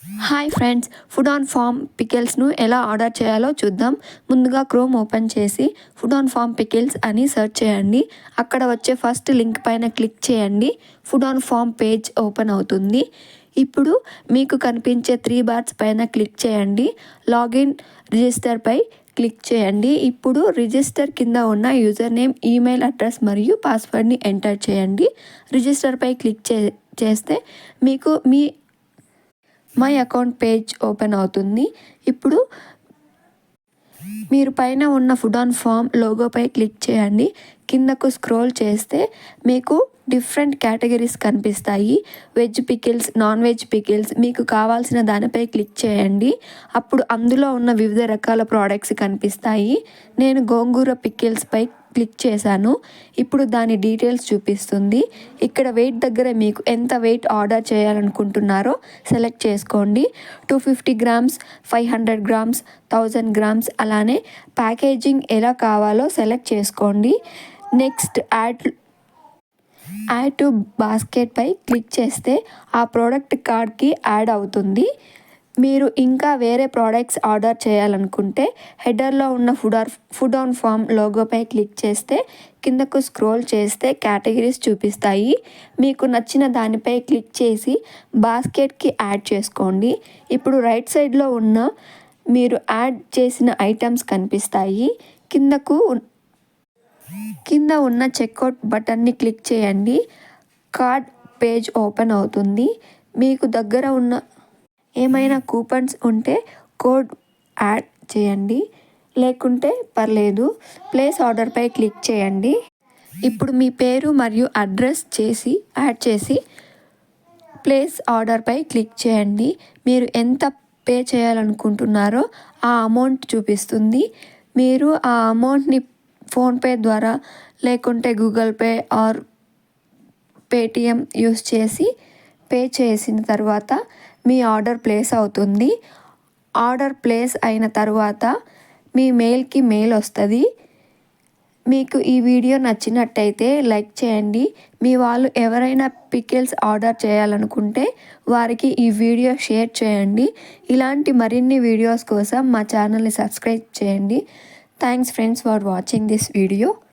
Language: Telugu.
Hi friends, food on farm పికిల్స్ను ఎలా ఆర్డర్ చేయాలో చూద్దాం. ముందుగా క్రోమ్ ఓపెన్ చేసి ఫుడ్ ఆన్ ఫామ్ పికిల్స్ అని సెర్చ్ చేయండి. అక్కడ వచ్చే ఫస్ట్ లింక్ పైన క్లిక్ చేయండి. Food on farm page open అవుతుంది. ఇప్పుడు మీకు కనిపించే 3 బార్స్ పైన క్లిక్ చేయండి. లాగిన్ రిజిస్టర్పై క్లిక్ చేయండి. ఇప్పుడు రిజిస్టర్ కింద ఉన్న యూజర్ నేమ్, ఈమెయిల్ అడ్రస్ మరియు పాస్వర్డ్ని ఎంటర్ చేయండి. రిజిస్టర్పై క్లిక్ చేస్తే మీకు me my account page open అవుతుంది. ఇప్పుడు మీరు పైన ఉన్న ఫుడ్ ఆన్ ఫామ్ లోగోపై క్లిక్ చేయండి. కిందకు స్క్రోల్ చేస్తే మీకు డిఫరెంట్ కేటగిరీస్ కనిపిస్తాయి. Veg pickles, non veg pickles, మీకు కావాల్సిన దానిపై క్లిక్ చేయండి. అప్పుడు అందులో ఉన్న వివిధ రకాల ప్రోడక్ట్స్ కనిపిస్తాయి. నేను గోంగూర పికిల్స్పై క్లిక్ చేశాను. ఇప్పుడు దాని డీటెయిల్స్ చూపిస్తుంది. ఇక్కడ వెయిట్ దగ్గర మీకు ఎంత వెయిట్ ఆర్డర్ చేయాలనుకుంటున్నారో సెలెక్ట్ చేసుకోండి. 250 గ్రామ్స్, 500 గ్రామ్స్, 1000 గ్రామ్స్, అలానే ప్యాకేజింగ్ ఎలా కావాలో సెలెక్ట్ చేసుకోండి. నెక్స్ట్ యాడ్ టు బాస్కెట్పై క్లిక్ చేస్తే ఆ ప్రోడక్ట్ కార్డ్కి యాడ్ అవుతుంది. మీరు ఇంకా వేరే ప్రోడక్ట్స్ ఆర్డర్ చేయాలనుకుంటే హెడర్లో ఉన్న ఫుడ్ ఆన్ ఫామ్ లోగోపై క్లిక్ చేస్తే కిందకు స్క్రోల్ చేస్తే కేటగిరీస్ చూపిస్తాయి. మీకు నచ్చిన దానిపై క్లిక్ చేసి బాస్కెట్కి యాడ్ చేసుకోండి. ఇప్పుడు రైట్ సైడ్లో ఉన్న మీరు యాడ్ చేసిన ఐటమ్స్ కనిపిస్తాయి. కింద ఉన్న చెక్అవుట్ బటన్ని క్లిక్ చేయండి. కార్డ్ పేజ్ ఓపెన్ అవుతుంది. మీకు దగ్గర ఉన్న ఏమైనా కూపన్స్ ఉంటే కోడ్ యాడ్ చేయండి, లేకుంటే పర్లేదు. ప్లేస్ ఆర్డర్పై క్లిక్ చేయండి. ఇప్పుడు మీ పేరు మరియు అడ్రస్ యాడ్ చేసి ప్లేస్ ఆర్డర్పై క్లిక్ చేయండి. మీరు ఎంత పే చేయాలనుకుంటున్నారో ఆ అమౌంట్ చూపిస్తుంది. మీరు ఆ అమౌంట్ని ఫోన్పే ద్వారా, లేకుంటే Google pay are Paytm use చేసి పే చేసిన తర్వాత మీ ఆర్డర్ ప్లేస్ అవుతుంది. ఆర్డర్ ప్లేస్ అయిన తర్వాత మీ మెయిల్కి మెయిల్ వస్తుంది. మీకు ఈ వీడియో నచ్చినట్టయితే లైక్ చేయండి. మీ వాళ్ళు ఎవరైనా పికిల్స్ ఆర్డర్ చేయాలనుకుంటే వారికి ఈ వీడియో షేర్ చేయండి. ఇలాంటి మరిన్ని వీడియోస్ కోసం మా ఛానల్ని సబ్స్క్రైబ్ చేయండి. Thanks friends for watching this video.